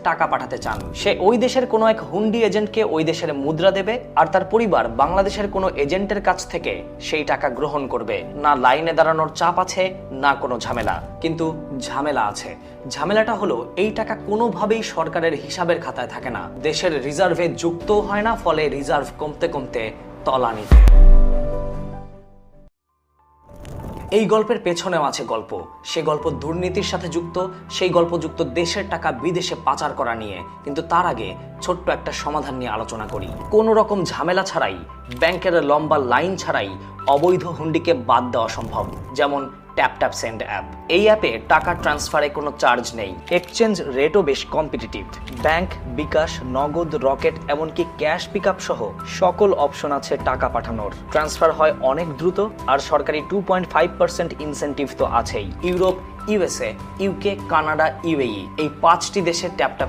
টাকা পাঠাতে চান, সে ওই দেশের কোনো এক হুন্ডি এজেন্টকে ওই দেশের মুদ্রা দেবে, আর তার পরিবার বাংলাদেশের কোনো এজেন্টের কাছ থেকে সেই টাকা গ্রহণ করবে। না লাইনে দাঁড়ানোর চাপ আছে, না কোনো ঝামেলা। কিন্তু ঝামেলা আছে। ঝামেলাটা হলো এই টাকা কোনোভাবেই সরকারের হিসাবের খাতায় থাকে না, দেশের রিজার্ভে যুক্ত হয় না, ফলে রিজার্ভ কমতে কমতে তলানিতে। এই গল্পের পেছনেও আছে গল্প। সে গল্প দুর্নীতির সাথে যুক্ত, সেই গল্প যুক্ত দেশের টাকা বিদেশে পাচার করা নিয়ে। কিন্তু তার আগে ছোট্ট একটা সমাধান নিয়ে আলোচনা করি। কোনো রকম ঝামেলা ছাড়াই, ব্যাংকের লম্বা লাইন ছাড়াই অবৈধ হুন্ডিকে বাদ দেওয়া সম্ভব। যেমন ট্যাপ ট্যাপ সেন্ড অ্যাপ। এই অ্যাপে টাকা ট্রান্সফারে কোনো চার্জ নেই, এক্সচেঞ্জ রেটও বেশ কম্পিটিটিভ। ব্যাংক, বিকাশ, নগদ, রকেট, এমনকি ক্যাশ পিকআপ সহ সকল অপশন আছে টাকা পাঠানোর। ট্রান্সফার হয় অনেক দ্রুত, আর সরকারি 2.5% ইনসেন্টিভ তো আছেই। Europe, USA, UK, Canada, UAE এই 5টি দেশে ট্যাপ ট্যাপ